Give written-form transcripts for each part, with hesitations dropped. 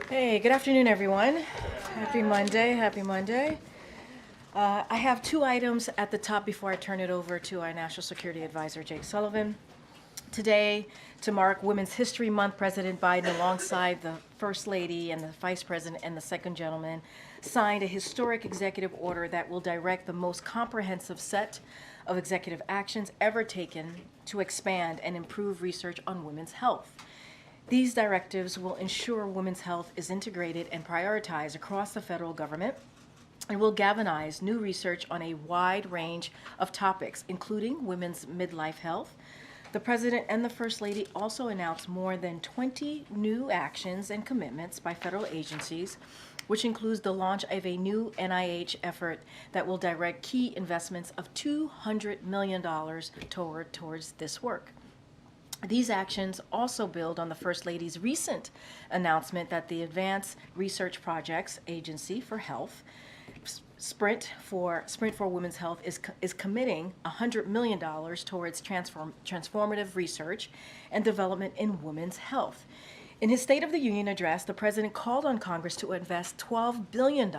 Hey, good afternoon, everyone. Happy Monday, happy Monday. I have two items at the top before I turn it over to our National Security Advisor, Jake Sullivan. Today, to mark Women's History Month, President Biden, alongside the First Lady and the Vice President and the Second Gentleman, signed a historic executive order that will direct the most comprehensive set of executive actions ever taken to expand and improve research on women's health. These directives will ensure women's health is integrated and prioritized across the federal government and will galvanize new research on a wide range of topics, including women's midlife health. The President and the First Lady also announced more than 20 new actions and commitments by federal agencies, which includes the launch of a new NIH effort that will direct key investments of $200 million towards this work. These actions also build on the First Lady's recent announcement that the Advanced Research Projects Agency for Health, Sprint for Women's Health, is committing $100 million towards transformative research and development in women's health. In his State of the Union address, the President called on Congress to invest $12 billion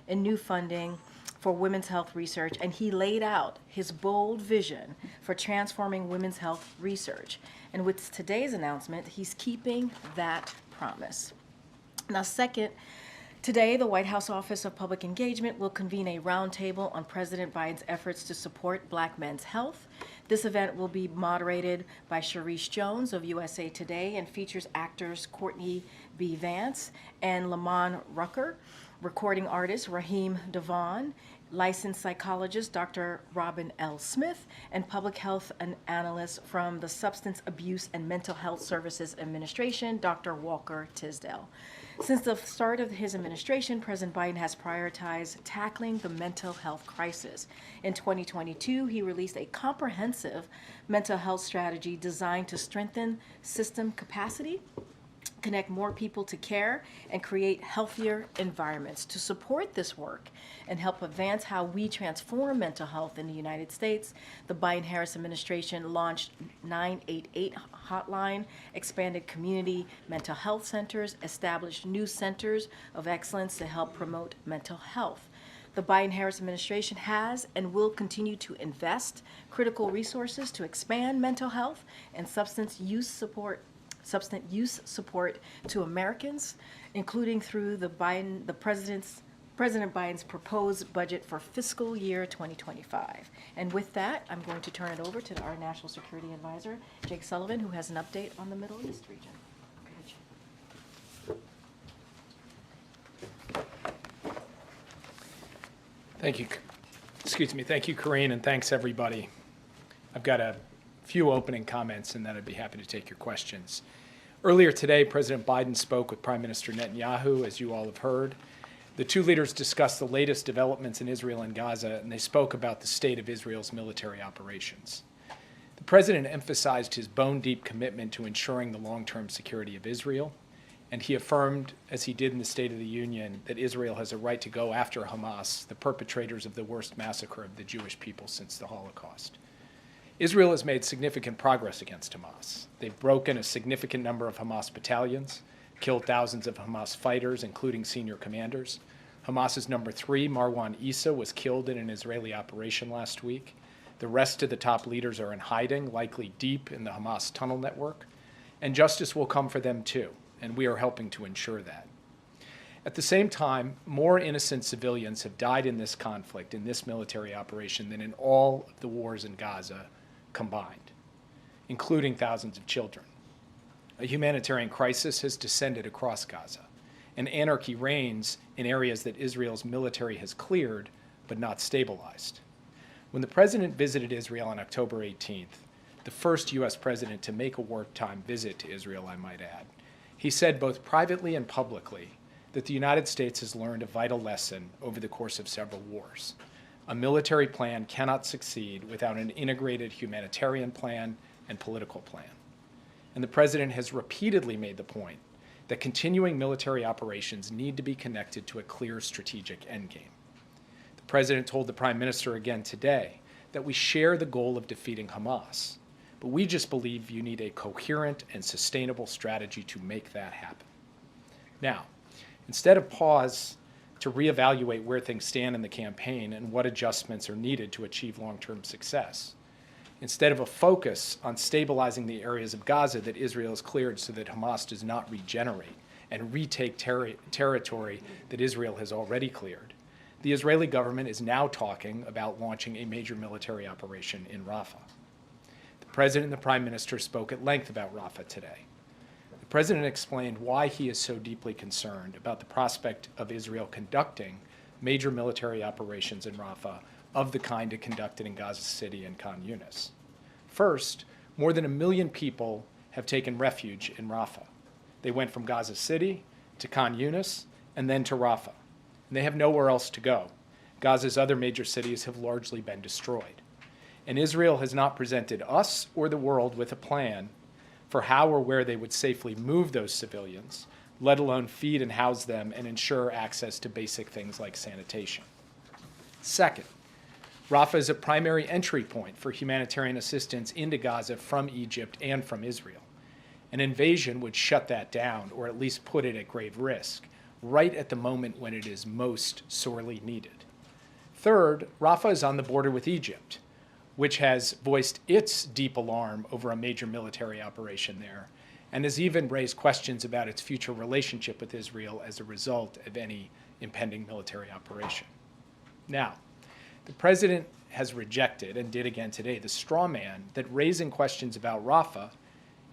in new funding for women's health research, and he laid out his bold vision for transforming women's health research. And with today's announcement, he's keeping that promise. Now, second, today the White House Office of Public Engagement will convene a roundtable on President Biden's efforts to support Black men's health. This event will be moderated by Sharice Jones of USA Today and features actors Courtney B. Vance and Lamont Rucker, recording artist Raheem Devon, licensed psychologist Dr. Robin L. Smith, and public health analyst from the Substance Abuse and Mental Health Services Administration, Dr. Walker Tisdale. Since the start of his administration, President Biden has prioritized tackling the mental health crisis. In 2022, he released a comprehensive mental health strategy designed to strengthen system capacity, connect more people to care, and create healthier environments. To support this work and help advance how we transform mental health in the United States, the Biden-Harris administration launched 988 hotline, expanded community mental health centers, established new centers of excellence to help promote mental health. The Biden-Harris administration has and will continue to invest critical resources to expand mental health and substance use support to Americans, including through President Biden's proposed budget for fiscal year 2025. And with that, I'm going to turn it over to our National Security Advisor, Jake Sullivan, who has an update on the Middle East region. Thank you. Thank you, Karine, and thanks, everybody. I've got a few opening comments, and then I'd be happy to take your questions. Earlier today, President Biden spoke with Prime Minister Netanyahu, as you all have heard. The two leaders discussed the latest developments in Israel and Gaza, and they spoke about the state of Israel's military operations. The president emphasized his bone-deep commitment to ensuring the long-term security of Israel, and he affirmed, as he did in the State of the Union, that Israel has a right to go after Hamas, the perpetrators of the worst massacre of the Jewish people since the Holocaust. Israel has made significant progress against Hamas. They've broken a significant number of Hamas battalions, killed thousands of Hamas fighters, including senior commanders. Hamas's number 3, Marwan Issa, was killed in an Israeli operation last week. The rest of the top leaders are in hiding, likely deep in the Hamas tunnel network. And justice will come for them too, and we are helping to ensure that. At the same time, more innocent civilians have died in this conflict, in this military operation, than in all of the wars in Gaza combined, including thousands of children. A humanitarian crisis has descended across Gaza, and anarchy reigns in areas that Israel's military has cleared but not stabilized. When the president visited Israel on October 18th, the first U.S. president to make a wartime visit to Israel, I might add, he said both privately and publicly that the United States has learned a vital lesson over the course of several wars. A military plan cannot succeed without an integrated humanitarian plan and political plan. And the president has repeatedly made the point that continuing military operations need to be connected to a clear strategic endgame. The president told the prime minister again today that we share the goal of defeating Hamas, but we just believe you need a coherent and sustainable strategy to make that happen. Now, Instead of pause to reevaluate where things stand in the campaign and what adjustments are needed to achieve long-term success. Instead of a focus on stabilizing the areas of Gaza that Israel has cleared so that Hamas does not regenerate and retake territory that Israel has already cleared, the Israeli government is now talking about launching a major military operation in Rafah. The President and the Prime Minister spoke at length about Rafah today. The President explained why he is so deeply concerned about the prospect of Israel conducting major military operations in Rafah of the kind it conducted in Gaza City and Khan Yunis. First, more than 1 million people have taken refuge in Rafah. They went from Gaza City to Khan Yunis and then to Rafah. And they have nowhere else to go. Gaza's other major cities have largely been destroyed. And Israel has not presented us or the world with a plan for how or where they would safely move those civilians, let alone feed and house them and ensure access to basic things like sanitation. Second, Rafah is a primary entry point for humanitarian assistance into Gaza from Egypt and from Israel. An invasion would shut that down, or at least put it at grave risk, right at the moment when it is most sorely needed. Third, Rafah is on the border with Egypt, which has voiced its deep alarm over a major military operation there, and has even raised questions about its future relationship with Israel as a result of any impending military operation. Now, the President has rejected, and did again today, the straw man that raising questions about Rafah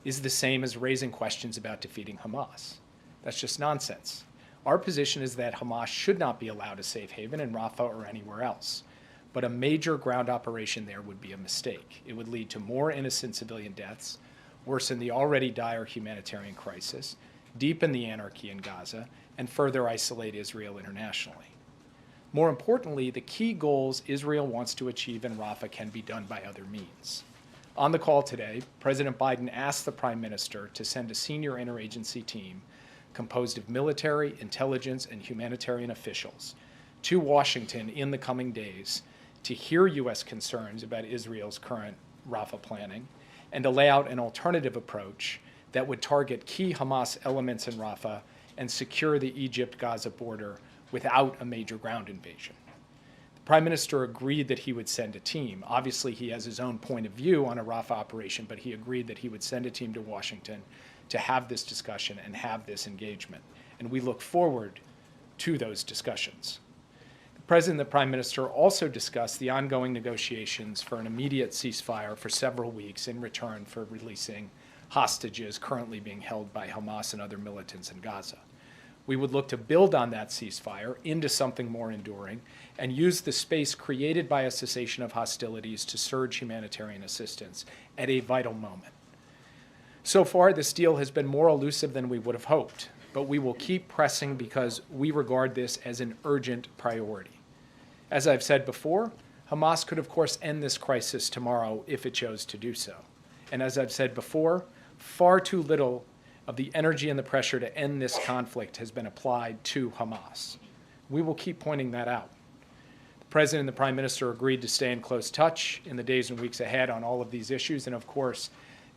is the same as raising questions about defeating Hamas. That's just nonsense. Our position is that Hamas should not be allowed a safe haven in Rafah or anywhere else. But a major ground operation there would be a mistake. It would lead to more innocent civilian deaths, worsen the already dire humanitarian crisis, deepen the anarchy in Gaza, and further isolate Israel internationally. More importantly, the key goals Israel wants to achieve in Rafah can be done by other means. On the call today, President Biden asked the Prime Minister to send a senior interagency team composed of military, intelligence, and humanitarian officials to Washington in the coming days to hear U.S. concerns about Israel's current Rafah planning and to lay out an alternative approach that would target key Hamas elements in Rafah and secure the Egypt-Gaza border without a major ground invasion. The Prime Minister agreed that he would send a team. Obviously, he has his own point of view on a Rafah operation, but he agreed that he would send a team to Washington to have this discussion and have this engagement. And we look forward to those discussions. The President and the Prime Minister also discussed the ongoing negotiations for an immediate ceasefire for several weeks in return for releasing hostages currently being held by Hamas and other militants in Gaza. We would look to build on that ceasefire into something more enduring and use the space created by a cessation of hostilities to surge humanitarian assistance at a vital moment. So far, this deal has been more elusive than we would have hoped, but we will keep pressing because we regard this as an urgent priority. As I've said before, Hamas could, of course, end this crisis tomorrow if it chose to do so. And as I've said before, far too little of the energy and the pressure to end this conflict has been applied to Hamas. We will keep pointing that out. The President and the Prime Minister agreed to stay in close touch in the days and weeks ahead on all of these issues, and of course,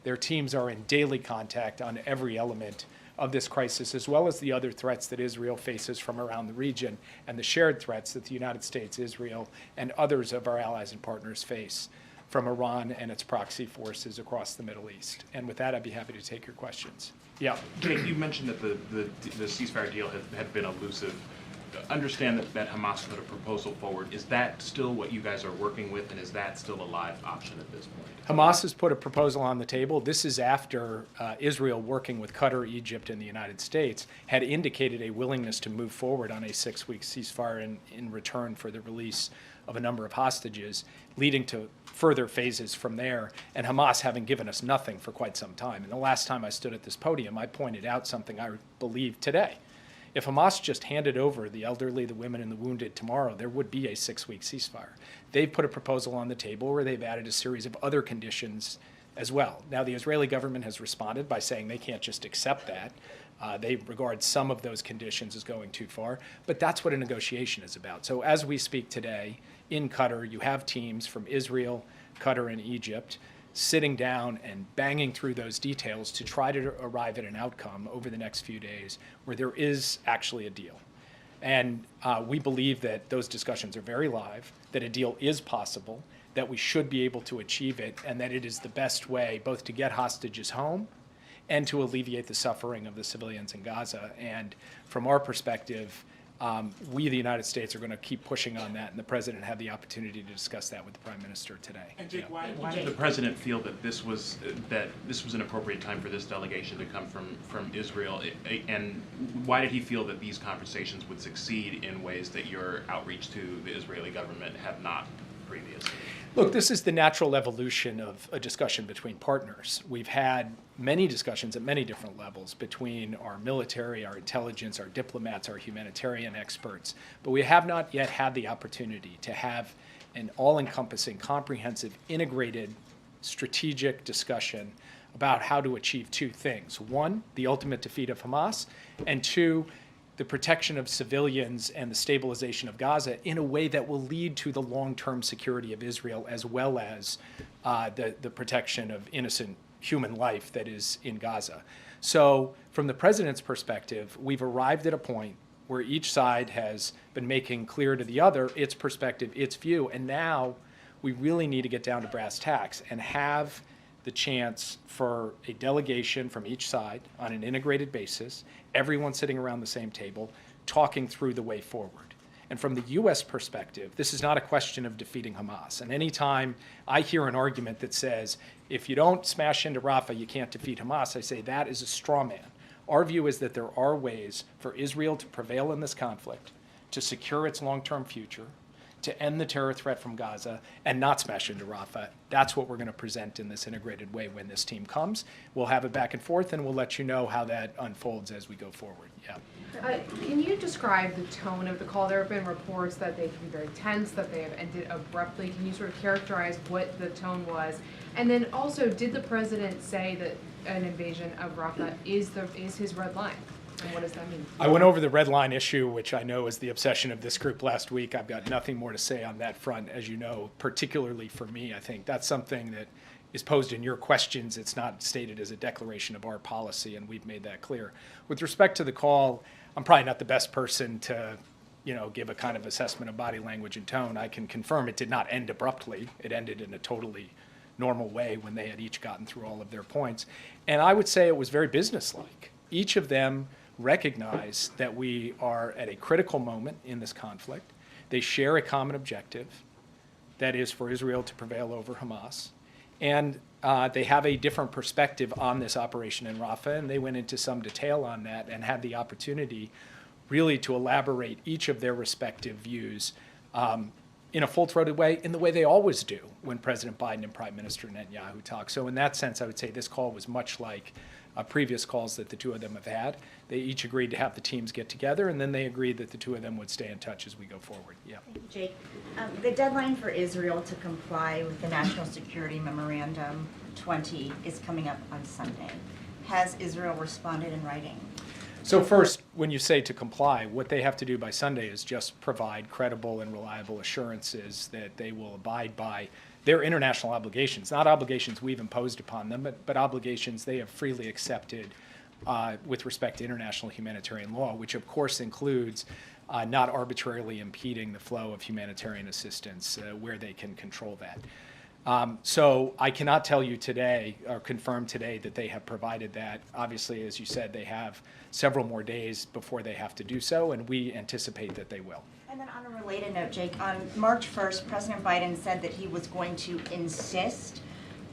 their teams are in daily contact on every element of this crisis, as well as the other threats that Israel faces from around the region and the shared threats that the United States, Israel, and others of our allies and partners face from Iran and its proxy forces across the Middle East. And with that, I'd be happy to take your questions. Yeah. Jake, you mentioned that the ceasefire deal had been elusive. Understand that Hamas put a proposal forward. Is that still what you guys are working with, and is that still a live option at this point? Hamas has put a proposal on the table. This is after Israel, working with Qatar, Egypt, and the United States, had indicated a willingness to move forward on a 6-week ceasefire in return for the release of a number of hostages, leading to further phases from there, and Hamas having given us nothing for quite some time. And the last time I stood at this podium, I pointed out something I believe today. If Hamas just handed over the elderly, the women, and the wounded tomorrow, there would be a 6-week ceasefire. They've put a proposal on the table where they've added a series of other conditions as well. Now, the Israeli government has responded by saying they can't just accept that. They regard some of those conditions as going too far, but that's what a negotiation is about. So as we speak today, in Qatar, you have teams from Israel, Qatar, and Egypt sitting down and banging through those details to try to arrive at an outcome over the next few days where there is actually a deal. And we believe that those discussions are very live, that a deal is possible, that we should be able to achieve it, and that it is the best way both to get hostages home and to alleviate the suffering of the civilians in Gaza. And from our perspective, we, the United States, are going to keep pushing on that, and the President had the opportunity to discuss that with the Prime Minister today. And Jake, why did the President feel that this was an appropriate time for this delegation to come from Israel? And why did he feel that these conversations would succeed in ways that your outreach to the Israeli government have not previously? Look, this is the natural evolution of a discussion between partners. We've had many discussions at many different levels between our military, our intelligence, our diplomats, our humanitarian experts, but we have not yet had the opportunity to have an all-encompassing, comprehensive, integrated, strategic discussion about how to achieve two things. One, the ultimate defeat of Hamas, and two, the protection of civilians and the stabilization of Gaza in a way that will lead to the long-term security of Israel, as well as the protection of innocent human life that is in Gaza. So from the President's perspective, we've arrived at a point where each side has been making clear to the other its perspective, its view, and now we really need to get down to brass tacks and have the chance for a delegation from each side on an integrated basis, everyone sitting around the same table, talking through the way forward. And from the U.S. perspective, this is not a question of defeating Hamas. And anytime I hear an argument that says, if you don't smash into Rafah, you can't defeat Hamas, I say that is a straw man. Our view is that there are ways for Israel to prevail in this conflict, to secure its long-term future, to end the terror threat from Gaza, and not smash into Rafah. That's what we're going to present in this integrated way when this team comes. We'll have it back and forth, and we'll let you know how that unfolds as we go forward. Yeah. Can you describe the tone of the call? There have been reports that they can be very tense, that they have ended abruptly. Can you sort of characterize what the tone was? And then also, did the President say that an invasion of Rafah is his red line? And what does that mean? I went over the red line issue, which I know is the obsession of this group last week. I've got nothing more to say on that front, as you know, particularly for me. I think that's something that is posed in your questions. It's not stated as a declaration of our policy, and we've made that clear. With respect to the call, I'm probably not the best person to, give a kind of assessment of body language and tone. I can confirm it did not end abruptly. It ended in a totally normal way when they had each gotten through all of their points. And I would say it was very businesslike. Each of them recognize that we are at a critical moment in this conflict. They share a common objective, that is for Israel to prevail over Hamas. And they have a different perspective on this operation in Rafah, and they went into some detail on that and had the opportunity really to elaborate each of their respective views in a full-throated way, in the way they always do when President Biden and Prime Minister Netanyahu talk. So in that sense, I would say this call was much like previous calls that the two of them have had. They each agreed to have the teams get together, and then they agreed that the two of them would stay in touch as we go forward. Yeah. Thank you, Jake. The deadline for Israel to comply with the National Security Memorandum 20 is coming up on Sunday. Has Israel responded in writing? So first, when you say to comply, what they have to do by Sunday is just provide credible and reliable assurances that they will abide by their international obligations, not obligations we've imposed upon them, but obligations they have freely accepted with respect to international humanitarian law, which of course includes not arbitrarily impeding the flow of humanitarian assistance where they can control that. So I cannot tell you today or confirm today that they have provided that. Obviously, as you said, they have several more days before they have to do so, and we anticipate that they will. And then on a related note, Jake, on March 1st, President Biden said that he was going to insist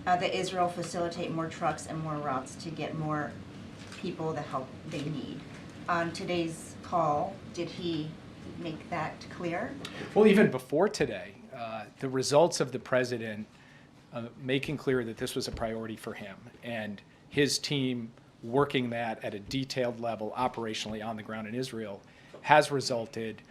that Israel facilitate more trucks and more routes to get more people the help they need. On today's call, did he make that clear? Well, even before today, the results of the president making clear that this was a priority for him and his team working that at a detailed level operationally on the ground in Israel has resulted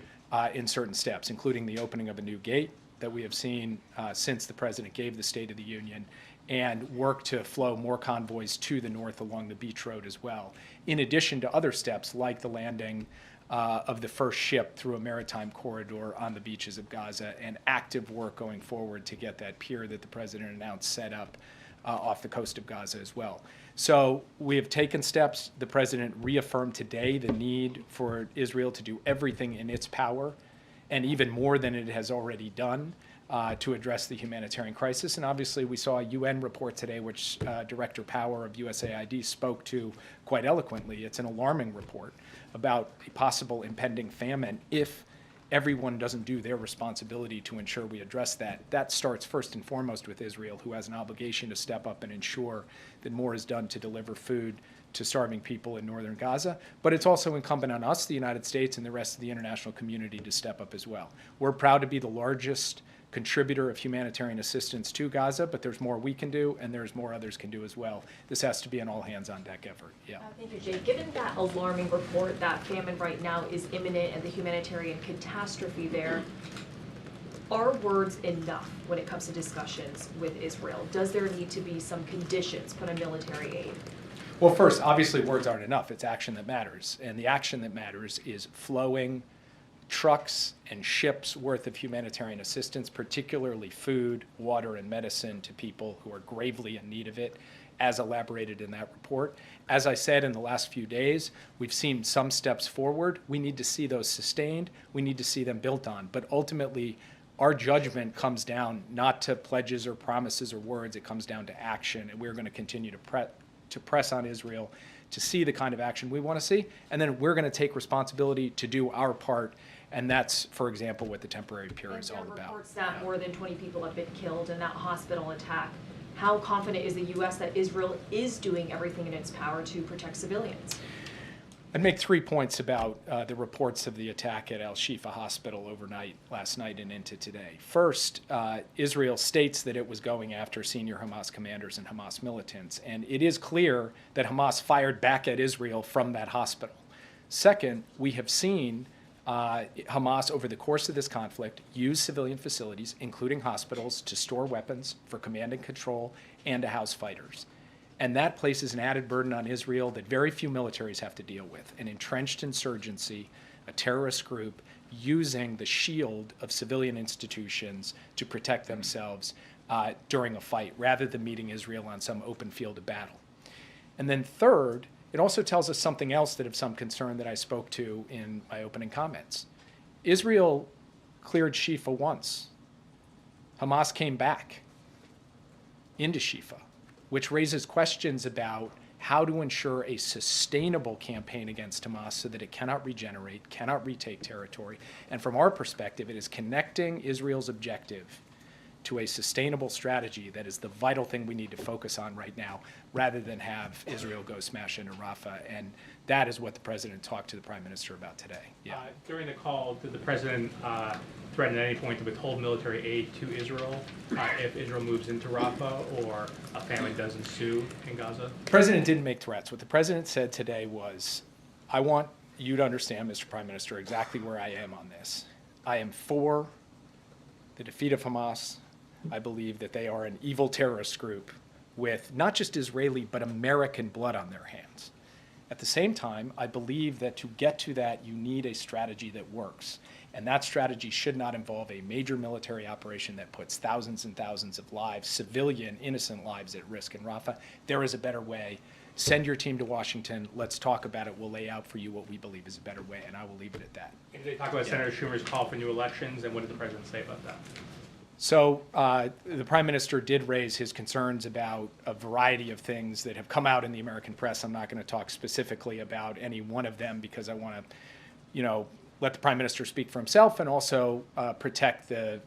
in certain steps, including the opening of a new gate that we have seen since the president gave the State of the Union, and work to flow more convoys to the north along the beach road as well, in addition to other steps like the landing of the first ship through a maritime corridor on the beaches of Gaza, and active work going forward to get that pier that the president announced set up off the coast of Gaza as well. So we have taken steps. The president reaffirmed today the need for Israel to do everything in its power, and even more than it has already done, to address the humanitarian crisis. And obviously, we saw a UN report today, which Director Power of USAID spoke to quite eloquently. It's an alarming report about a possible impending famine if everyone doesn't do their responsibility to ensure we address that. That starts first and foremost with Israel, who has an obligation to step up and ensure that more is done to deliver food to starving people in northern Gaza. But it's also incumbent on us, the United States, and the rest of the international community to step up as well. We're proud to be the largest contributor of humanitarian assistance to Gaza, but there's more we can do, and there's more others can do as well. This has to be an all-hands-on-deck effort. Yeah. Thank you, Jay. Given that alarming report that famine right now is imminent and the humanitarian catastrophe there, are words enough when it comes to discussions with Israel? Does there need to be some conditions put on military aid? Well, first, obviously words aren't enough. It's action that matters. And the action that matters is flowing trucks and ships worth of humanitarian assistance, particularly food, water, and medicine to people who are gravely in need of it, as elaborated in that report. As I said, in the last few days, we've seen some steps forward. We need to see those sustained. We need to see them built on. But ultimately, our judgment comes down not to pledges or promises or words. It comes down to action, and we're going to continue to press on Israel to see the kind of action we want to see, and then we're going to take responsibility to do our part, and that's, for example, what the temporary pier is all And there are about. reports that more than 20 people have been killed in that hospital attack. How confident is the U.S. that Israel is doing everything in its power to protect civilians? I'd make 3 points about the reports of the attack at Al-Shifa Hospital last night and into today. First, Israel states that it was going after senior Hamas commanders and Hamas militants, and it is clear that Hamas fired back at Israel from that hospital. Second, we have seen Hamas, over the course of this conflict, use civilian facilities, including hospitals, to store weapons for command and control and to house fighters. And that places an added burden on Israel that very few militaries have to deal with: an entrenched insurgency, a terrorist group using the shield of civilian institutions to protect themselves during a fight, rather than meeting Israel on some open field of battle. And then third, it also tells us something else that of some concern that I spoke to in my opening comments. Israel cleared Shifa once. Hamas came back into Shifa, which raises questions about how to ensure a sustainable campaign against Hamas so that it cannot regenerate, cannot retake territory. And from our perspective, it is connecting Israel's objective to a sustainable strategy that is the vital thing we need to focus on right now, rather than have Israel go smash into Rafah. And that is what the president talked to the prime minister about today. Yeah. During the call, did the president threaten at any point to withhold military aid to Israel if Israel moves into Rafah or a famine does ensue in Gaza? The president didn't make threats. What the president said today was, I want you to understand, Mr. Prime Minister, exactly where I am on this. I am for the defeat of Hamas. I believe that they are an evil terrorist group with not just Israeli but American blood on their hands. At the same time, I believe that to get to that, you need a strategy that works. And that strategy should not involve a major military operation that puts thousands and thousands of lives, civilian, innocent lives, at risk in Rafah. There is a better way. Send your team to Washington. Let's talk about it. We'll lay out for you what we believe is a better way, and I will leave it at that. And they talk about Senator Schumer's call for new elections, and what did the president say about that? So the prime minister did raise his concerns about a variety of things that have come out in the American press. I'm not going to talk specifically about any one of them because I want to, let the prime minister speak for himself and also protect the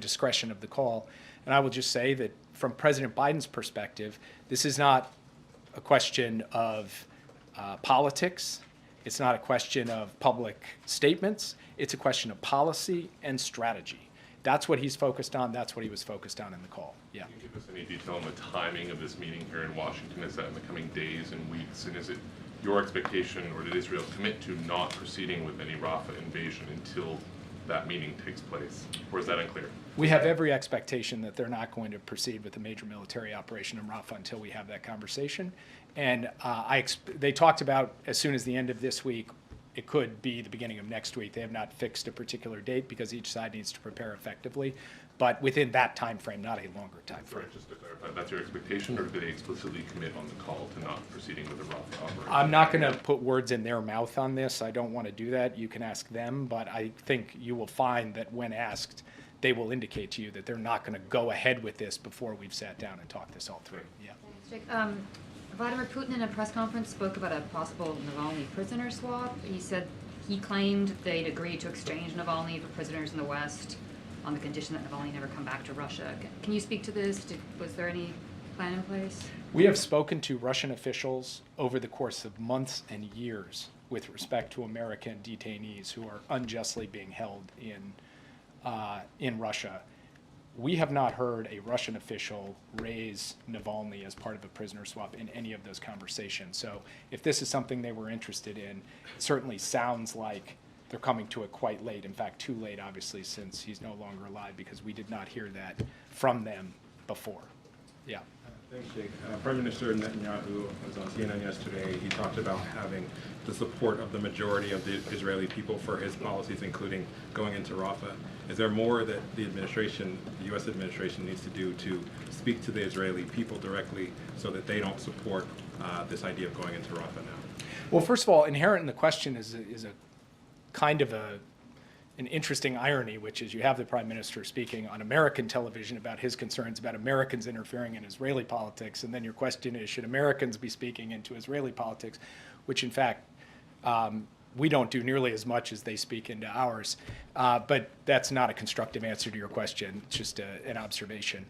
discretion of the call. And I will just say that from President Biden's perspective, this is not a question of politics. It's not a question of public statements. It's a question of policy and strategy. That's what he's focused on. That's what he was focused on in the call. Yeah. Can you give us any detail on the timing of this meeting here in Washington? Is that in the coming days and weeks? And is it your expectation, or did Israel commit to not proceeding with any Rafah invasion until that meeting takes place? Or is that unclear? We have every expectation that they're not going to proceed with a major military operation in Rafah until we have that conversation. And they talked about as soon as the end of this week. It could be the beginning of next week. They have not fixed a particular date because each side needs to prepare effectively. but within that time frame, not a longer time Sorry, frame. just to clarify, that's your expectation, or did they explicitly commit on the call to not proceeding with the Rafah operation? I'm not going to put words in their mouth on this. I don't want to do that. You can ask them, but I think you will find that when asked, they will indicate to you that they're not going to go ahead with this before we've sat down and talked this all through. Yeah. Jake, Vladimir Putin in a press conference spoke about a possible Navalny prisoner swap. He said he claimed they'd agreed to exchange Navalny for prisoners in the West on the condition that Navalny never come back to Russia. Can you speak to this? Was there any plan in place? We have spoken to Russian officials over the course of months and years with respect to American detainees who are unjustly being held in Russia. We have not heard a Russian official raise Navalny as part of a prisoner swap in any of those conversations. So if this is something they were interested in, it certainly sounds like they're coming to it quite late. In fact, too late, obviously, since he's no longer alive, because we did not hear that from them before. Yeah. Thanks, Jake. Prime Minister Netanyahu was on CNN yesterday. He talked about having the support of the majority of the Israeli people for his policies, including going into Rafah. Is there more that the administration, the U.S. administration, needs to do to speak to the Israeli people directly so that they don't support this idea of going into Rafah now? Well, first of all, inherent in the question is a kind of an interesting irony, which is you have the Prime Minister speaking on American television about his concerns about Americans interfering in Israeli politics, and then your question is, should Americans be speaking into Israeli politics, which in fact we don't do nearly as much as they speak into ours. But that's not a constructive answer to your question, it's just an observation.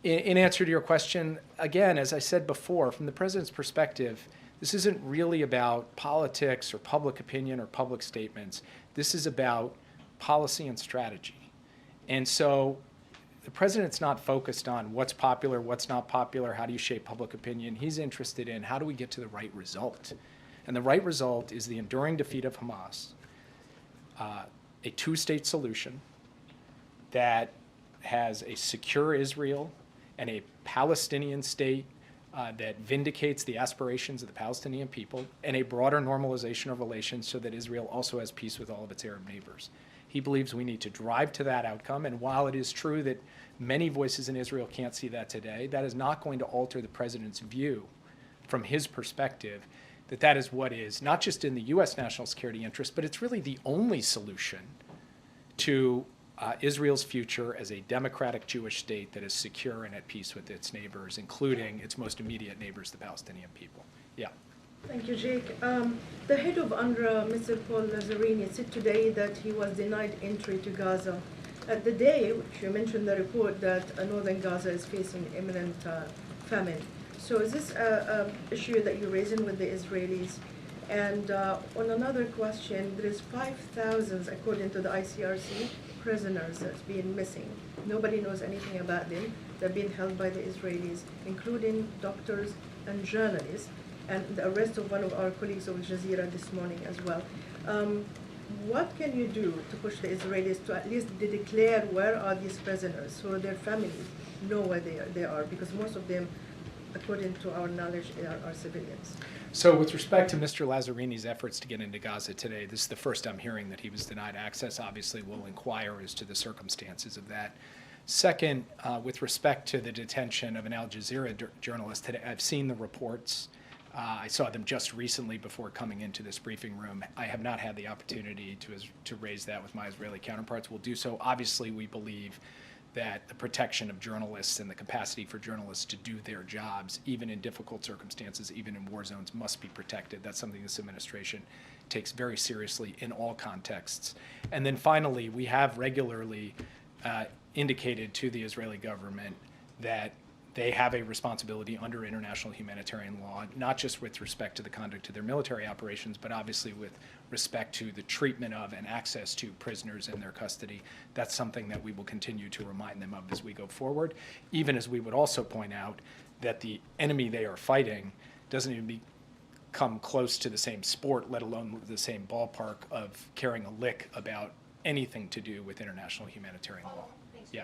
In answer to your question, again, as I said before, from the President's perspective, this isn't really about politics or public opinion or public statements. This is about policy and strategy. And so the President's not focused on what's popular, what's not popular, how do you shape public opinion. He's interested in how do we get to the right result. And the right result is the enduring defeat of Hamas, a two-state solution that has a secure Israel and a Palestinian state that vindicates the aspirations of the Palestinian people, and a broader normalization of relations so that Israel also has peace with all of its Arab neighbors. He believes we need to drive to that outcome, and while it is true that many voices in Israel can't see that today, that is not going to alter the President's view from his perspective that that is what is not just in the U.S. national security interest, but it's really the only solution to Israel's future as a democratic Jewish state that is secure and at peace with its neighbors, including its most immediate neighbors, the Palestinian people. Yeah. Thank you, Jake. The head of UNRWA, Mr. Paul Lazzarini, said today that he was denied entry to Gaza. The day, which you mentioned the report, that northern Gaza is facing imminent famine. So is this an issue that you're raising with the Israelis? And on another question, there is 5,000, according to the ICRC, prisoners that's been missing. Nobody knows anything about them. They're being held by the Israelis, including doctors and journalists, and the arrest of one of our colleagues of Al Jazeera this morning as well. What can you do to push the Israelis to at least declare where are these prisoners so their families know where they are? Because most of them, according to our knowledge, are civilians. So with respect to Mr. Lazzarini's efforts to get into Gaza today, this is the first I'm hearing that he was denied access. Obviously, we'll inquire as to the circumstances of that. Second, with respect to the detention of an Al Jazeera journalist today, I've seen the reports. I saw them just recently before coming into this briefing room. I have not had the opportunity to raise that with my Israeli counterparts. We'll do so. Obviously, we believe that the protection of journalists and the capacity for journalists to do their jobs, even in difficult circumstances, even in war zones, must be protected. That's something this administration takes very seriously in all contexts. And then finally, we have regularly indicated to the Israeli government that they have a responsibility under international humanitarian law, not just with respect to the conduct of their military operations, but obviously with respect to the treatment of and access to prisoners in their custody. That's something that we will continue to remind them of as we go forward, even as we would also point out that the enemy they are fighting doesn't even come close to the same sport, let alone the same ballpark of caring a lick about anything to do with international humanitarian law. Yeah.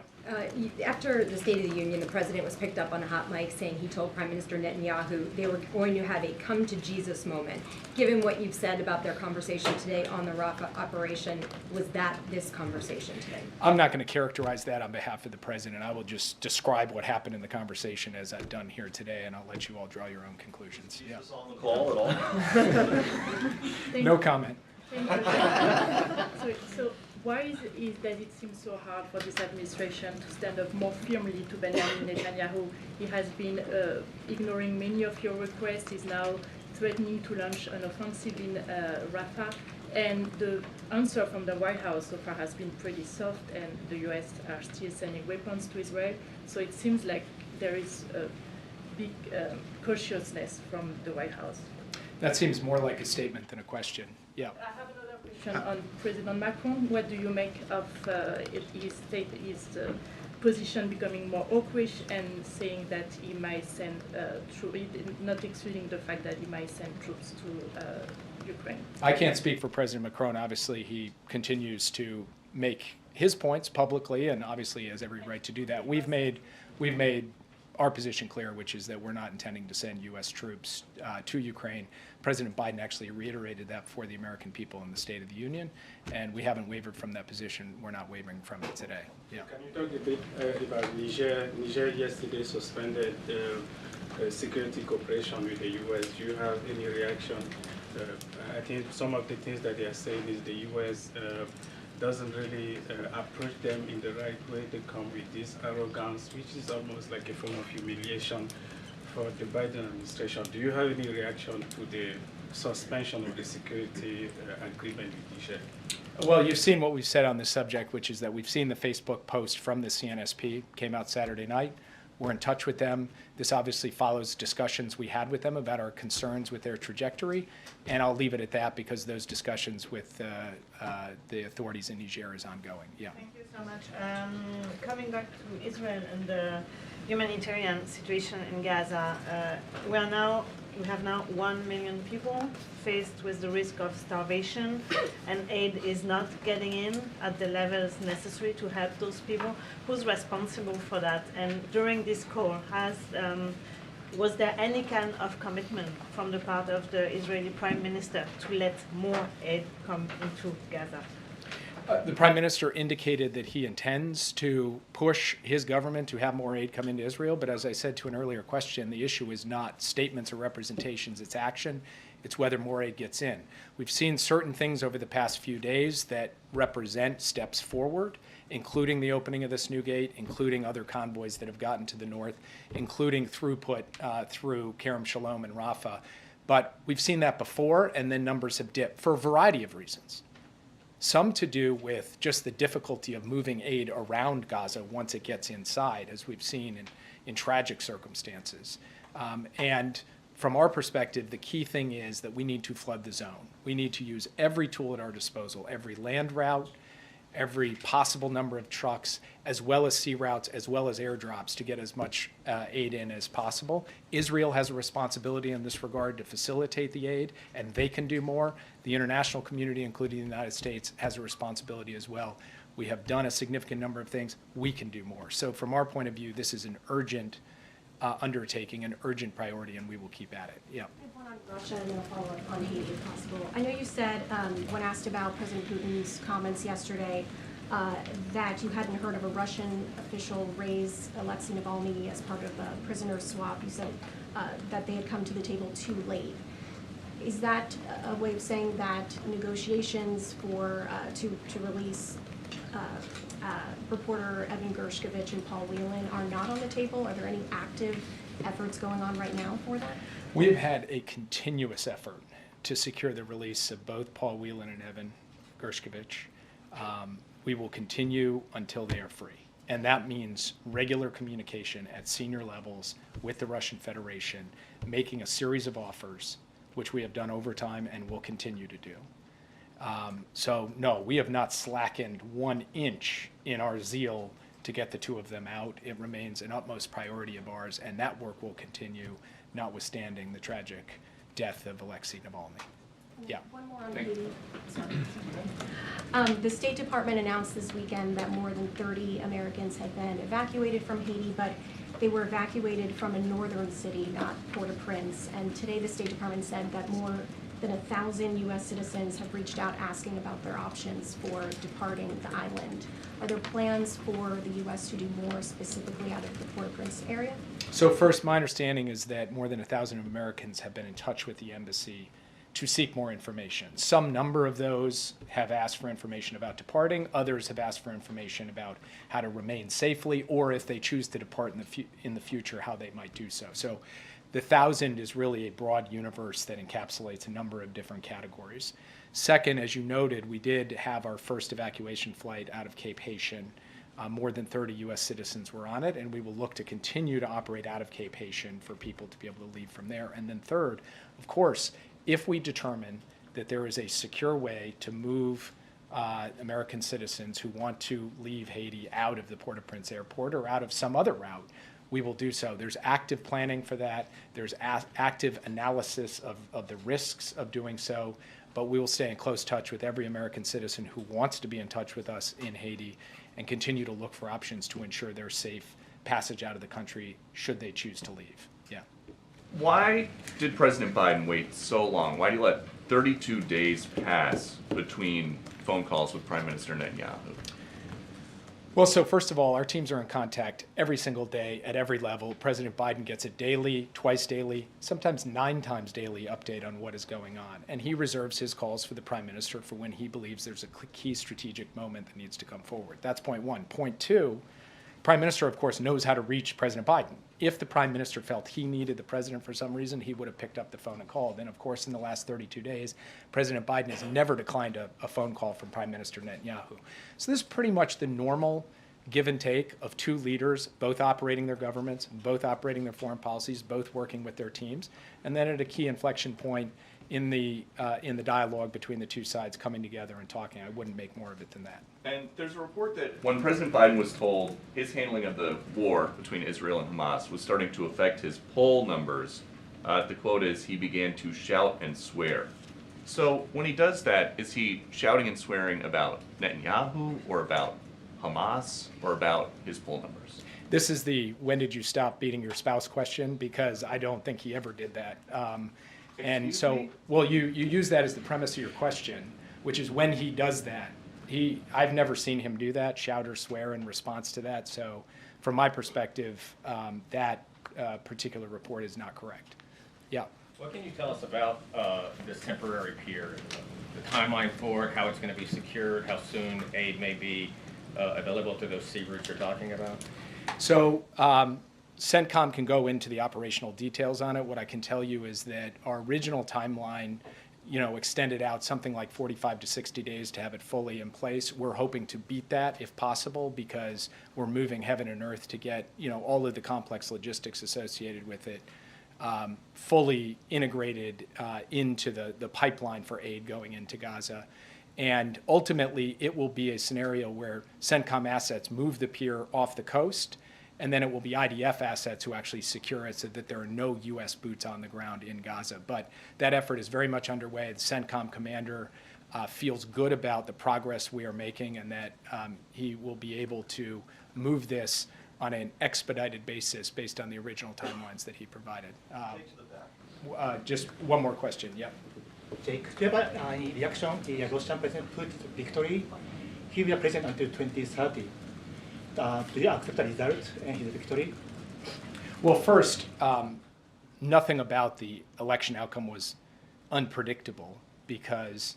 After the State of the Union, the president was picked up on a hot mic saying he told Prime Minister Netanyahu they were going to have a come to Jesus moment. Given what you've said about their conversation today on the Rafah operation, was that this conversation today? I'm not going to characterize that on behalf of the president. I will just describe what happened in the conversation as I've done here today, and I'll let you all draw your own conclusions. Yeah. On the call at all? No comment. So why is that it seems so hard for this administration to stand up more firmly to Benjamin Netanyahu? He has been ignoring many of your requests. He's now threatening to launch an offensive in Rafah. And the answer from the White House so far has been pretty soft, and the U.S. are still sending weapons to Israel. So it seems like there is a big cautiousness from the White House. That seems more like a statement than a question. Yeah. I have another question on President Macron. What do you make of his position becoming more hawkish and saying that he might send troops, not excluding the fact that he might send troops to Ukraine? I can't speak for President Macron. Obviously, he continues to make his points publicly, and obviously has every right to do that. We've made our position clear, which is that we're not intending to send U.S. troops to Ukraine. President Biden actually reiterated that before the American people in the State of the Union, and we haven't wavered from that position. We're not wavering from it today. Yeah. Can you talk a bit about Niger? Niger yesterday suspended security cooperation with the U.S. Do you have any reaction? I think some of the things that they are saying is the U.S. Doesn't really approach them in the right way. They come with this arrogance, which is almost like a form of humiliation for the Biden administration. Do you have any reaction to the suspension of the security agreement with Niger? Well, you've seen what we've said on this subject, which is that we've seen the Facebook post from the CNSP, came out Saturday night. We're in touch with them. This obviously follows discussions we had with them about our concerns with their trajectory, and I'll leave it at that because those discussions with the authorities in Niger is ongoing. Yeah. Thank you so much. Coming back to Israel and the humanitarian situation in Gaza, we have now 1 million people faced with the risk of starvation, and aid is not getting in at the levels necessary to help those people. Who's responsible for that? And during this call, was there any kind of commitment from the part of the Israeli Prime Minister to let more aid come into Gaza? The Prime Minister indicated that he intends to push his government to have more aid come into Israel, but as I said to an earlier question, the issue is not statements or representations, it's action. It's whether more aid gets in. We've seen certain things over the past few days that represent steps forward, including the opening of this new gate, including other convoys that have gotten to the north, including throughput through Kerem Shalom and Rafah. But we've seen that before, and then numbers have dipped for a variety of reasons. Some to do with just the difficulty of moving aid around Gaza once it gets inside, as we've seen in tragic circumstances. And from our perspective, the key thing is that we need to flood the zone. We need to use every tool at our disposal, every land route, every possible number of trucks, as well as sea routes, as well as airdrops to get as much aid in as possible. Israel has a responsibility in this regard to facilitate the aid, and they can do more. The international community, including the United States, has a responsibility as well. We have done a significant number of things. We can do more. So from our point of view, this is an urgent undertaking, an urgent priority, and we will keep at it. Yeah. I have one on Russia and then a follow-up on Haiti, if possible. I know you said, when asked about President Putin's comments yesterday, that you hadn't heard of a Russian official raise Alexei Navalny as part of a prisoner swap. You said that they had come to the table too late. Is that a way of saying that negotiations for to release reporter Evan Gershkovich and Paul Whelan are not on the table? Are there any active efforts going on right now for that? We have had a continuous effort to secure the release of both Paul Whelan and Evan Gershkovich. We will continue until they are free. And that means regular communication at senior levels with the Russian Federation, making a series of offers, which we have done over time and will continue to do. So no, we have not slackened 1 inch in our zeal to get the two of them out. It remains an utmost priority of ours, and that work will continue, notwithstanding the tragic death of Alexei Navalny. Yeah. One more on Thank Haiti. The State Department announced this weekend that more than 30 Americans had been evacuated from Haiti, but they were evacuated from a northern city, not Port-au-Prince. And today the State Department said that more than 1,000 U.S. citizens have reached out asking about their options for departing the island. Are there plans for the U.S. to do more specifically out of the Port-au-Prince area? So first, my understanding is that more than 1,000 Americans have been in touch with the embassy to seek more information. Some number of those have asked for information about departing. Others have asked for information about how to remain safely, or if they choose to depart in the future, how they might do so. So the 1,000 is really a broad universe that encapsulates a number of different categories. Second, as you noted, we did have our first evacuation flight out of Cape Haitian. More than 30 U.S. citizens were on it, and we will look to continue to operate out of Cape Haitian for people to be able to leave from there. And then third, of course, if we determine that there is a secure way to move American citizens who want to leave Haiti out of the Port-au-Prince airport or out of some other route, we will do so. There's active planning for that. There's active analysis of the risks of doing so, but we will stay in close touch with every American citizen who wants to be in touch with us in Haiti and continue to look for options to ensure their safe passage out of the country should they choose to leave. Yeah. Why did President Biden wait so long? Why did he let 32 days pass between phone calls with Prime Minister Netanyahu? Well, so first of all, our teams are in contact every single day at every level. President Biden gets a daily, twice daily, sometimes 9 times daily update on what is going on. And he reserves his calls for the Prime Minister for when he believes there's a key strategic moment that needs to come forward. That's point one. Point two, Prime Minister, of course, knows how to reach President Biden. If the Prime Minister felt he needed the President for some reason, he would have picked up the phone and called. And of course, in the last 32 days, President Biden has never declined a phone call from Prime Minister Netanyahu. So this is pretty much the normal give and take of two leaders, both operating their governments, both operating their foreign policies, both working with their teams. And then at a key inflection point in the dialogue between the two sides coming together and talking. I wouldn't make more of it than that. And there's a report that when President Biden was told his handling of the war between Israel and Hamas was starting to affect his poll numbers, the quote is, he began to shout and swear. So when he does that, is he shouting and swearing about Netanyahu or about Hamas or about his poll numbers? This is the when did you stop beating your spouse question, because I don't think he ever did that. And so, well, you use that as the premise of your question, which is when he does that. I've never seen him do that, shout or swear in response to that. So from my perspective, that particular report is not correct. Yeah. What can you tell us about this temporary pier, the timeline for it, how it's going to be secured, how soon aid may be available to those sea routes you're talking about? So CENTCOM can go into the operational details on it. What I can tell you is that our original timeline, extended out something like 45 to 60 days to have it fully in place. We're hoping to beat that if possible, because we're moving heaven and earth to get, all of the complex logistics associated with it fully integrated into the pipeline for aid going into Gaza. And ultimately, it will be a scenario where CENTCOM assets move the pier off the coast, and then it will be IDF assets who actually secure it so that there are no U.S. boots on the ground in Gaza. But that effort is very much underway. The CENTCOM commander feels good about the progress we are making, and that he will be able to move this on an expedited basis based on the original timelines that he provided. Just one more question. Yep. Jake, do you have any reaction to the Russian President Putin's victory? He will be president until 2030. Do you accept the result and his victory? Well, first, nothing about the election outcome was unpredictable, because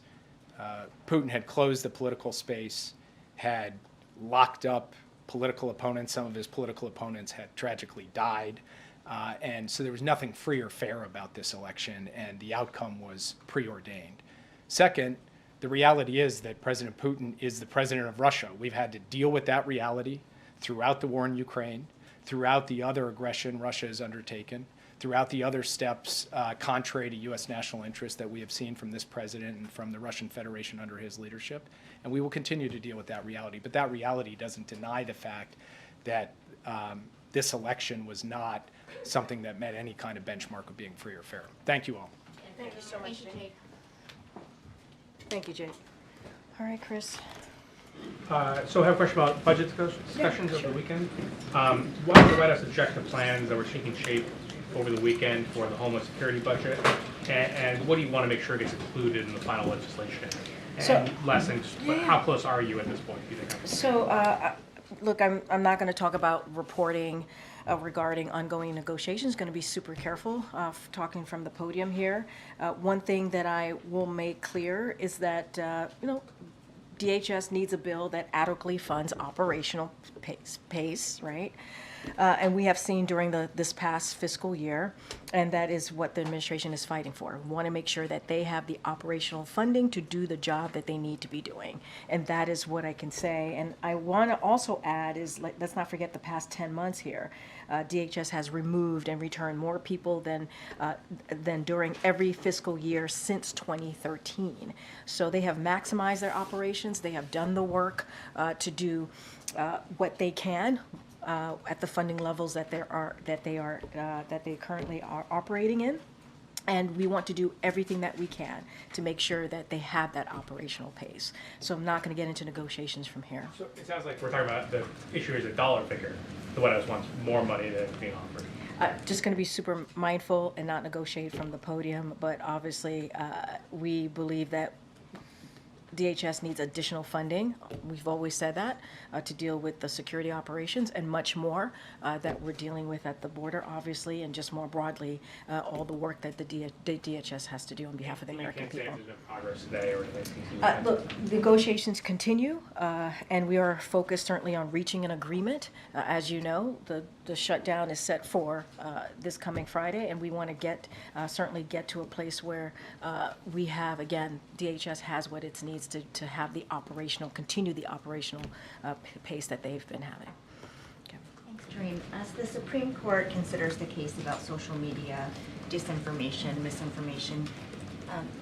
Putin had closed the political space, had locked up political opponents. Some of his political opponents had tragically died. And so there was nothing free or fair about this election, and the outcome was preordained. Second, the reality is that President Putin is the president of Russia. We've had to deal with that reality throughout the war in Ukraine, throughout the other aggression Russia has undertaken, throughout the other steps contrary to U.S. national interest that we have seen from this president and from the Russian Federation under his leadership. And we will continue to deal with that reality. But that reality doesn't deny the fact that this election was not something that met any kind of benchmark of being free or fair. Thank you all. Thank you so much, Jake. Thank you, Jake. All right, Chris. So I have a question about budget discussions over the weekend. Why did the White House object to plans that were taking shape over the weekend for the Homeland Security budget? And what do you want to make sure gets included in the final legislation? And last thing, how close are you at this point, do you think? So, look, I'm not going to talk about reporting regarding ongoing negotiations. Going to be super careful talking from the podium here. One thing that I will make clear is that DHS needs a bill that adequately funds operational pace, right? And we have seen during this past fiscal year, and that is what the administration is fighting for. We want to make sure that they have the operational funding to do the job that they need to be doing. And that is what I can say. And I want to also add is, let's not forget the past 10 months here. DHS has removed and returned more people than during every fiscal year since 2013. So they have maximized their operations. They have done the work to do what they can at the funding levels that they currently are operating in. And we want to do everything that we can to make sure that they have that operational pace. So I'm not going to get into negotiations from here. So it sounds like we're talking about the issue is a dollar figure. The White House wants more money than being offered. Just going to be super mindful and not negotiate from the podium, but obviously we believe that DHS needs additional funding. We've always said that to deal with the security operations and much more that we're dealing with at the border, obviously, and just more broadly, all the work that the DHS has to do on behalf of the American people. There's no progress today or anything. Look, negotiations continue, and we are focused certainly on reaching an agreement. As you know, the shutdown is set for this coming Friday, and we want to certainly get to a place where we have, again, DHS has what it needs to have continue the operational pace that they've been having. Thanks, Karine. As the Supreme Court considers the case about social media, disinformation, misinformation,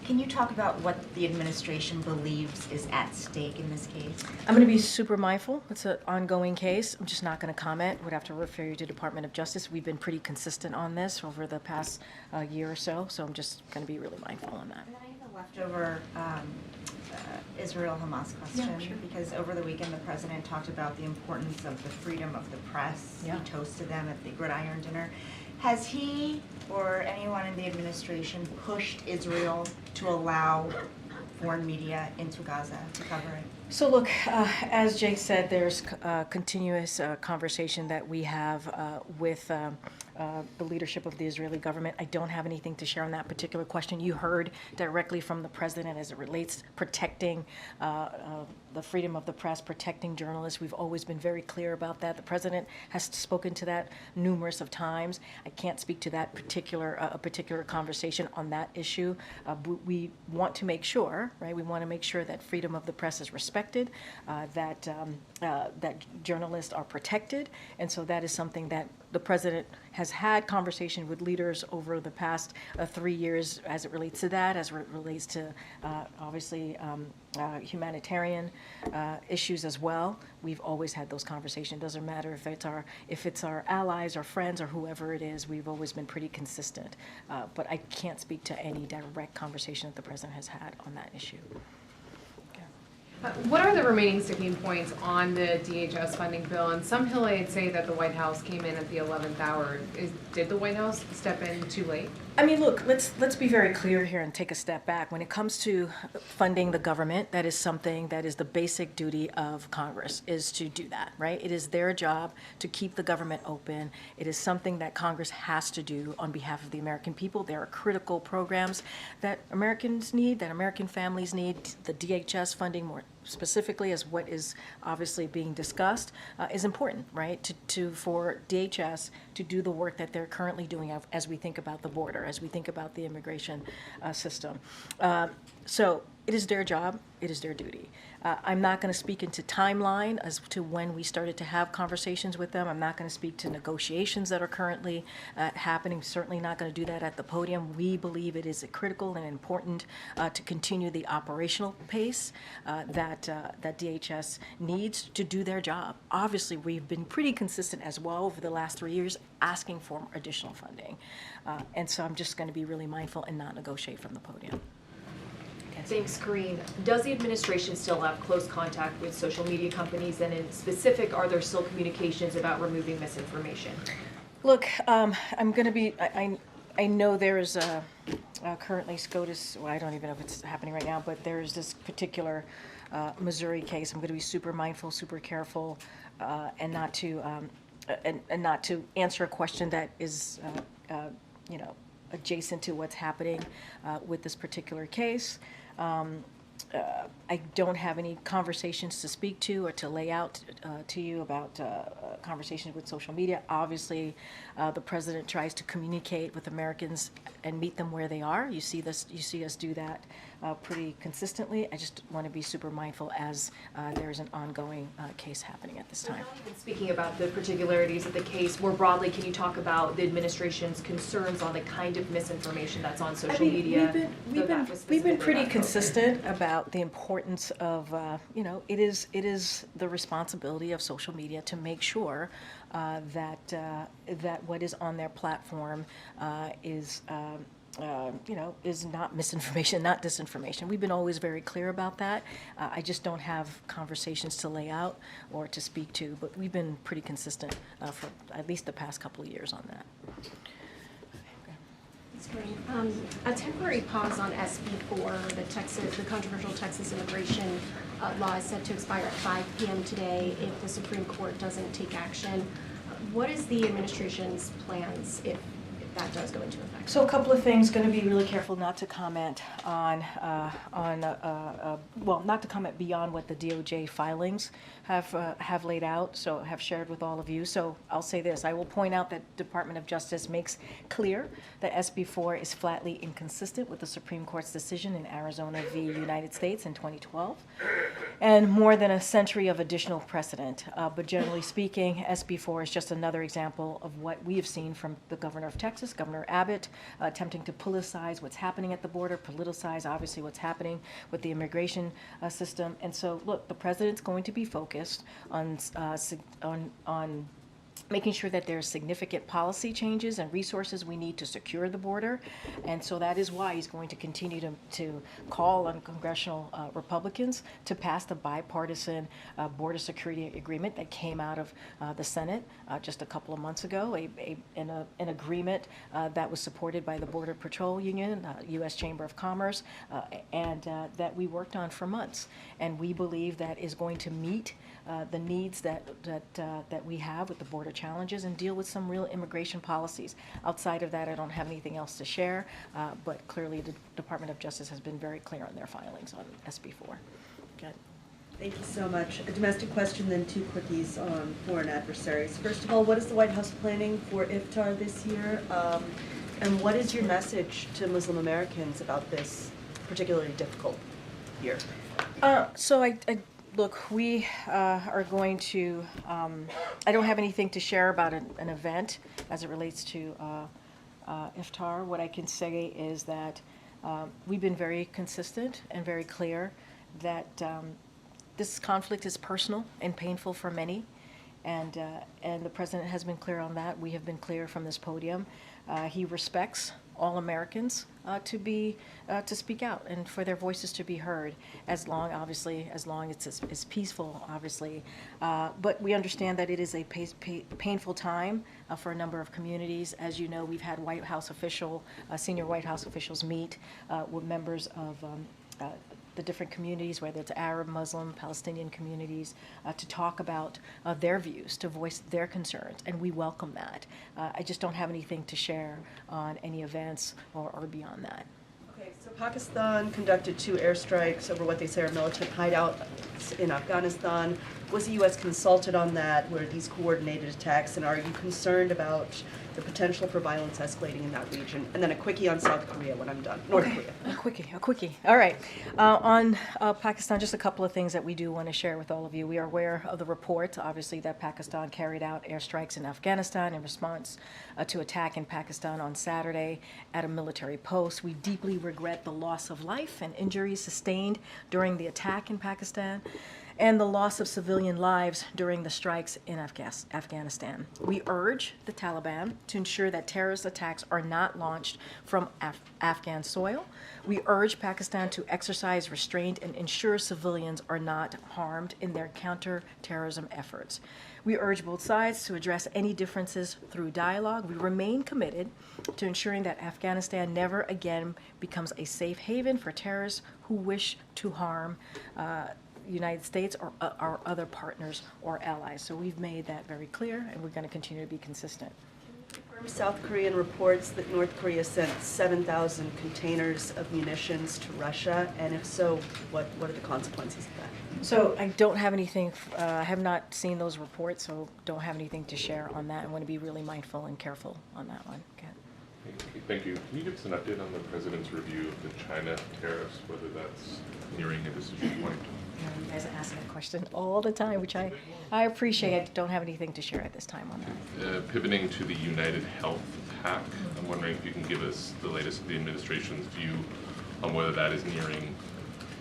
can you talk about what the administration believes is at stake in this case? I'm going to be super mindful. It's an ongoing case. I'm just not going to comment. Would have to refer you to Department of Justice. We've been pretty consistent on this over the past year or so I'm just going to be really mindful on that. And then I have a leftover Israel-Hamas question, Yeah, sure. because over the weekend the president talked about the importance of the freedom of the press. Yeah. He toasted them at the Gridiron dinner. Has he or anyone in the administration pushed Israel to allow foreign media into Gaza to cover it? So look, as Jake said, there's continuous conversation that we have with the leadership of the Israeli government. I don't have anything to share on that particular question. You heard directly from the president as it relates protecting the freedom of the press, protecting journalists. We've always been very clear about that. The president has spoken to that numerous of times. I can't speak to that particular conversation on that issue. We want to make sure, right? We want to make sure that freedom of the press is respected, that journalists are protected, and so that is something that the president has had conversation with leaders over the past 3 years as it relates to that, as it relates to obviously humanitarian issues as well. We've always had those conversations. It doesn't matter if it's our allies or friends or whoever it is. We've always been pretty consistent. But I can't speak to any direct conversation that the president has had on that issue. What are the remaining sticking points on the DHS funding bill? And some Hillaids say that the White House came in at the 11th hour. Did the White House step in too late? I mean, look, let's be very clear here and take a step back. When it comes to funding the government, that is something that is the basic duty of Congress, is to do that, right? It is their job to keep the government open. It is something that Congress has to do on behalf of the American people. There are critical programs that Americans need, that American families need. The DHS funding, more specifically, as what is obviously being discussed, is important, right? For DHS to do the work that they're currently doing as we think about the border, as we think about the immigration system. So it is their job, it is their duty. I'm not going to speak into timeline as to when we started to have conversations with them. I'm not going to speak to negotiations that are currently happening. Certainly not going to do that at the podium. We believe it is critical and important to continue the operational pace that DHS needs to do their job. Obviously, we've been pretty consistent as well over the last 3 years asking for additional funding. And so I'm just going to be really mindful and not negotiate from the podium. Thanks, Karine. Does the administration still have close contact with social media companies, and in specific, are there still communications about removing misinformation? Look, I'm going to be, I know there is currently SCOTUS, well, I don't even know if it's happening right now, but there's this particular Missouri case. I'm going to be super mindful, super careful, and not to answer a question that is, you know, adjacent to what's happening with this particular case. I don't have any conversations to speak to or to lay out to you about conversations with social media. Obviously, the president tries to communicate with Americans and meet them where they are. You see this. You see us do that pretty consistently. I just want to be super mindful as there's an ongoing case happening at this time. Speaking about the particularities of the case, more broadly, can you talk about the administration's concerns on the kind of misinformation that's on social media? We've been pretty consistent about the importance of, you know, it is the responsibility of social media to make sure that what is on their platform is, you know, is not misinformation, not disinformation. We've been always very clear about that. I just don't have conversations to lay out or to speak to, but we've been pretty consistent for at least the past couple of years on that. That's great. A temporary pause on SB4, the controversial Texas immigration law, is set to expire at 5 p.m. today if the Supreme Court doesn't take action. What is the administration's plans if that does go into effect? So a couple of things. Going to be really careful not to comment on well, not to comment beyond what the DOJ filings have laid out, so have shared with all of you. So I'll say this: I will point out that Department of Justice makes clear that SB4 is flatly inconsistent with the Supreme Court's decision in Arizona v. United States in 2012, and more than a century of additional precedent. But generally speaking, SB4 is just another example of what we have seen from the governor of Texas, Governor Abbott, attempting to politicize what's happening at the border, politicize obviously what's happening with the immigration system. And so, look, the president's going to be focused on making sure that there's significant policy changes and resources we need to secure the border. And so that is why he's going to continue to call on congressional Republicans to pass the bipartisan border security agreement that came out of the Senate just a couple of months ago, an agreement that was supported by the Border Patrol Union, U.S. Chamber of Commerce, and that we worked on for months. And we believe that is going to meet the needs that we have with the border challenges and deal with some real immigration policies. Outside of that, I don't have anything else to share, but clearly the Department of Justice has been very clear on their filings on SB4. Good. Thank you so much. A domestic question, then 2 quickies on foreign adversaries. First of all, what is the White House planning for Iftar this year? And what is your message to Muslim Americans about this particularly difficult year? So look, we are going to, I don't have anything to share about an event as it relates to Iftar. What I can say is that we've been very consistent and very clear that this conflict is personal and painful for many, and the president has been clear on that. We have been clear from this podium. He respects all Americans to speak out and for their voices to be heard, as long as it's peaceful, obviously. But we understand that it is a painful time for a number of communities. As you know, we've had White House senior White House officials meet with members of the different communities, whether it's Arab, Muslim, Palestinian communities, to talk about their views, to voice their concerns, and we welcome that. I just don't have anything to share on any events or beyond that. Okay, so Pakistan conducted 2 airstrikes over what they say are militant hideouts in Afghanistan. Was the U.S. consulted on that? Were these coordinated attacks? And are you concerned about the potential for violence escalating in that region? And then a quickie on South Korea when I'm done. North Korea. A quickie. All right. On Pakistan, just a couple of things that we do want to share with all of you. We are aware of the report, obviously, that Pakistan carried out airstrikes in Afghanistan in response to attack in Pakistan on Saturday at a military post. We deeply regret the loss of life and injuries sustained during the attack in Pakistan. and the loss of civilian lives during the strikes in Afghanistan. We urge the Taliban to ensure that terrorist attacks are not launched from Afghan soil. We urge Pakistan to exercise restraint and ensure civilians are not harmed in their counter-terrorism efforts. We urge both sides to address any differences through dialogue. We remain committed to ensuring that Afghanistan never again becomes a safe haven for terrorists who wish to harm the United States or our other partners or allies. So we've made that very clear, and we're going to continue to be consistent. South Korean reports that North Korea sent 7,000 containers of munitions to Russia, and if so, what are the consequences of that? So I don't have anything, I have not seen those reports, so don't have anything to share on that. I want to be really mindful and careful on that one. Okay. Okay, thank you. Can you give us an update on the President's review of the China tariffs, whether that's nearing a decision point? You guys ask that question all the time, which I appreciate. I don't have anything to share at this time on that. Pivoting to the United Health PAC, I'm wondering if you can give us the latest of the administration's view on whether that is nearing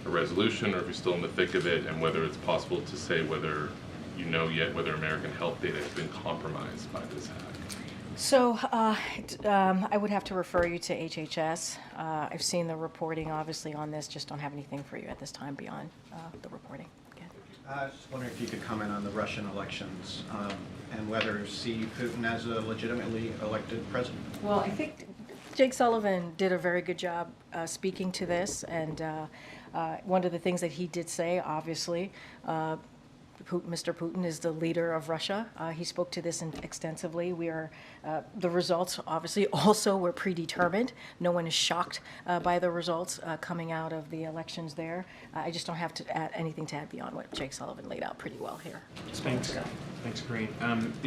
a resolution or if you're still in the thick of it, and whether it's possible to say whether you know yet whether American health data has been compromised by this hack. So I would have to refer you to HHS. I've seen the reporting, obviously, on this. Just don't have anything for you at this time beyond the reporting. Okay. I was just wondering if you could comment on the Russian elections and whether you see Putin as a legitimately elected president. Well, I think Jake Sullivan did a very good job speaking to this, and one of the things that he did say, obviously, Mr. Putin is the leader of Russia. He spoke to this extensively. The results, obviously, also were predetermined. No one is shocked by the results coming out of the elections there. I just don't have to add anything to add beyond what Jake Sullivan laid out pretty well here. Thanks, Karine.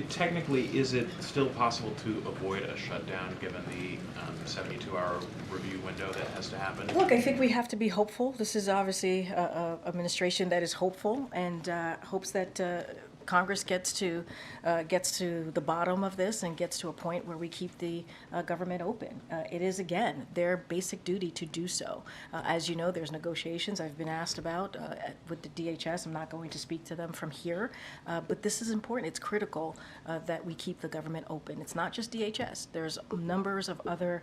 Technically, is it still possible to avoid a shutdown given the 72-hour review window that has to happen? Look, I think we have to be hopeful. This is obviously an administration that is hopeful and hopes that Congress gets to the bottom of this and gets to a point where we keep the government open. It is, again, their basic duty to do so. As you know, there's negotiations I've been asked about with the DHS. I'm not going to speak to them from here, but this is important. It's critical that we keep the government open. It's not just DHS. There's numbers of other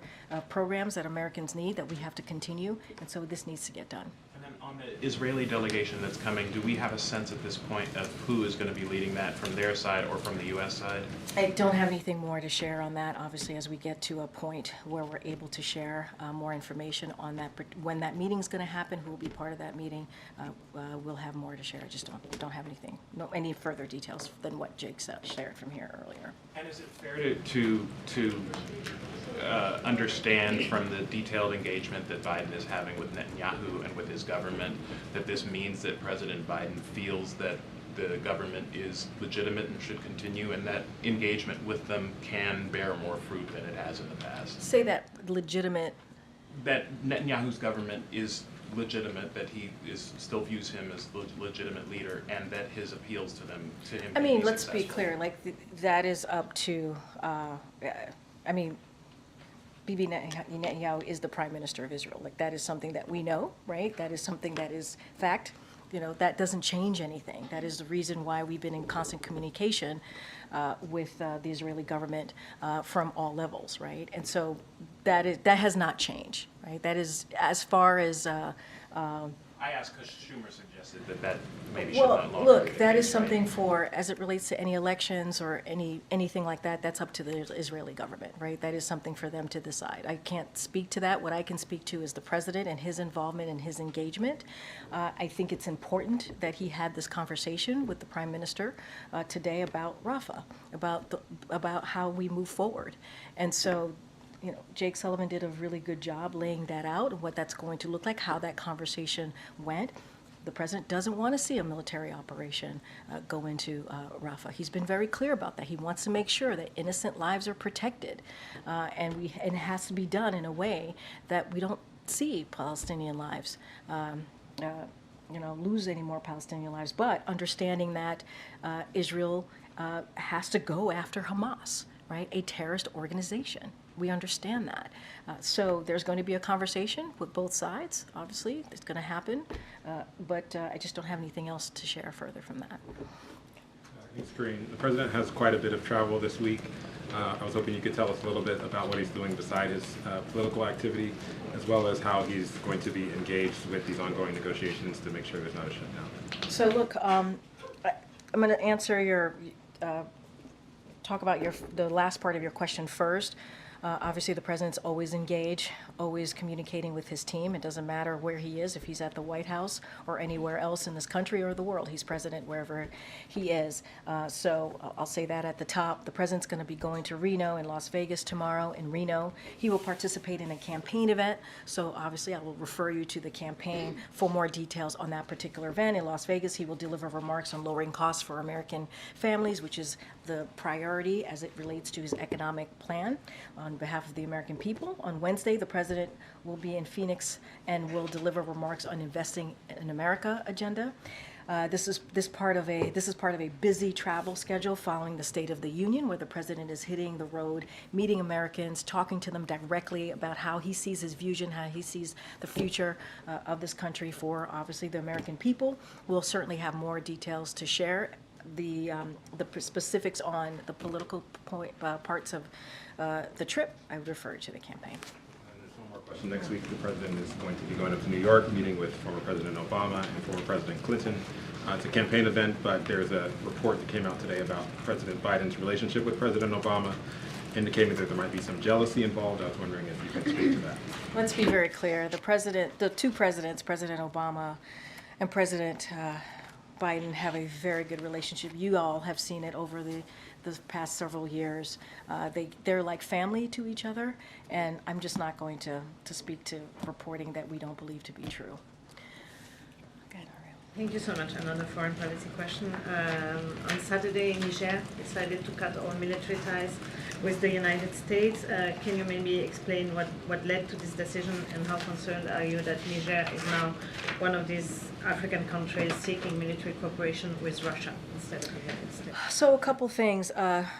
programs that Americans need that we have to continue, and so this needs to get done. And then on the Israeli delegation that's coming, do we have a sense at this point of who is going to be leading that from their side or from the U.S. side? I don't have anything more to share on that. Obviously, as we get to a point where we're able to share more information on that, when that meeting's going to happen, who will be part of that meeting, we'll have more to share. I just don't have anything, any further details than what Jake shared from here earlier. And is it fair to understand from the detailed engagement that Biden is having with Netanyahu and with his government that this means that President Biden feels that the government is legitimate and should continue, and that engagement with them can bear more fruit than it has in the past? Say that legitimate. That Netanyahu's government is legitimate, that he still views him as legitimate leader, and that his appeals to him. I mean, let's be clear. Like that is up to. Bibi Netanyahu is the Prime Minister of Israel. Like that is something that we know, right? That is something that is fact. That doesn't change anything. That is the reason why we've been in constant communication with the Israeli government from all levels, right? And so that has not changed, right? That is as far as. I asked because Schumer suggested that maybe should not longer. Look, that is something for, as it relates to any elections or anything like that, that's up to the Israeli government, right? That is something for them to decide. I can't speak to that. What I can speak to is the president and his involvement and his engagement. I think it's important that he had this conversation with the prime minister today about Rafah, about how we move forward. And so, Jake Sullivan did a really good job laying that out, what that's going to look like, how that conversation went. The president doesn't want to see a military operation go into Rafah. He's been very clear about that. He wants to make sure that innocent lives are protected, and it has to be done in a way that we don't see Palestinian lives, lose any more Palestinian lives. But understanding that Israel has to go after Hamas, right, a terrorist organization. We understand that. So there's going to be a conversation with both sides, obviously. It's going to happen. But I just don't have anything else to share further from that. Thanks, Karine. The president has quite a bit of travel this week. I was hoping you could tell us a little bit about what he's doing beside his political activity, as well as how he's going to be engaged with these ongoing negotiations to make sure there's not a shutdown. So look, I'm going to answer your, talk about the last part of your question first. Obviously, the president's always engaged, always communicating with his team. It doesn't matter where he is, if he's at the White House or anywhere else in this country or the world. He's president wherever he is. So I'll say that at the top. The president's going to be going to Reno and Las Vegas tomorrow. In Reno, he will participate in a campaign event. So obviously, I will refer you to the campaign for more details on that particular event. In Las Vegas, he will deliver remarks on lowering costs for American families, which is the priority as it relates to his economic plan on behalf of the American people. On Wednesday, the president will be in Phoenix and will deliver remarks on investing in America agenda. This is part of a busy travel schedule following the State of the Union, where the president is hitting the road, meeting Americans, talking to them directly about how he sees his vision, how he sees the future of this country for obviously the American people. We'll certainly have more details to share. The specifics on the political parts of the trip, I would refer to the campaign. And there's one more question. Next week, the president is going to be going up to New York, meeting with former President Obama and former President Clinton. It's a campaign event, but there's a report that came out today about President Biden's relationship with President Obama, indicating that there might be some jealousy involved. I was wondering if you could speak to that. Let's be very clear. The two presidents, President Obama and President Biden, have a very good relationship. You all have seen it over the past several years. They're like family to each other, and I'm just not going to speak to reporting that we don't believe to be true. Thank you so much. Another foreign policy question. On Saturday, Niger decided to cut all military ties with the United States. Can you maybe explain what led to this decision, and how concerned are you that Niger is now one of these African countries seeking military cooperation with Russia instead of the United States? So a couple things.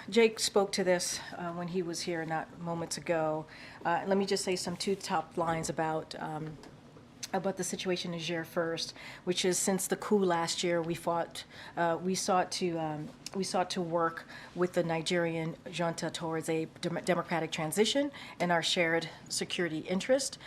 Jake spoke to this when he was here not moments ago. Let me just say two top lines about the situation in Niger first, which is since the coup last year, we sought to work with the Nigerian junta towards a democratic transition and our shared security interest.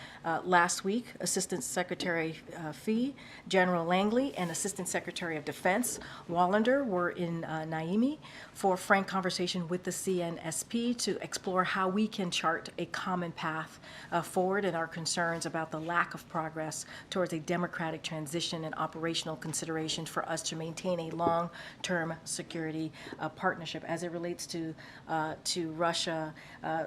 Last week, Assistant Secretary Fee, General Langley, and Assistant Secretary of Defense Wallander were in Niamey for frank conversation with the CNSP to explore how we can chart a common path forward and our concerns about the lack of progress towards a democratic transition and operational considerations for us to maintain a long-term security partnership as it relates to Russia,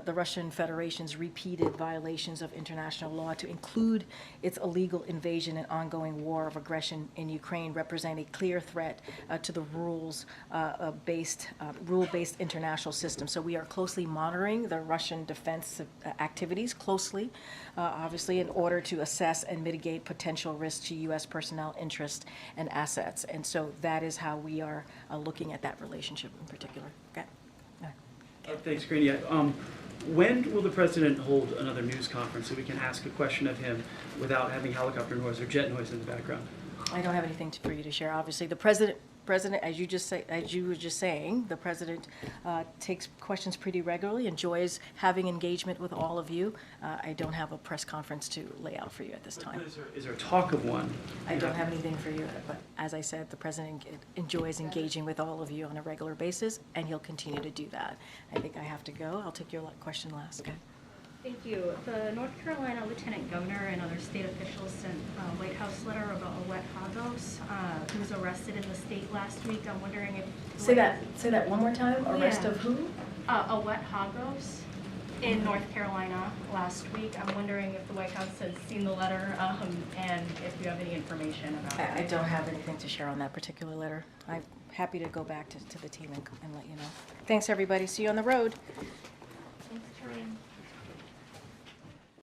the Russian Federation's repeated violations of international law, to include its illegal invasion and ongoing war of aggression in Ukraine, represent a clear threat to the rule-based international system. So we are closely monitoring the Russian defense activities closely, obviously, in order to assess and mitigate potential risks to U.S. personnel, interests, and assets. And so that is how we are looking at that relationship in particular. Okay. Thanks, Karine. When will the president hold another news conference so we can ask a question of him without having helicopter noise or jet noise in the background? I don't have anything for you to share. Obviously, the president, as you were just saying, the president takes questions pretty regularly, enjoys having engagement with all of you. I don't have a press conference to lay out for you at this time. Is there talk of one? I don't have anything for you, but as I said, the president enjoys engaging with all of you on a regular basis, and he'll continue to do that. I think I have to go. I'll take your question last. Okay. Thank you. The North Carolina Lieutenant Governor and other state officials sent a White House letter about Owet Hagos, who was arrested in the state last week. I'm wondering if... Say that one more time. Arrest of who? Owet Hagos in North Carolina last week. I'm wondering if the White House has seen the letter and if you have any information about it. I don't have anything to share on that particular letter. I'm happy to go back to the team and let you know. Thanks, everybody. See you on the road.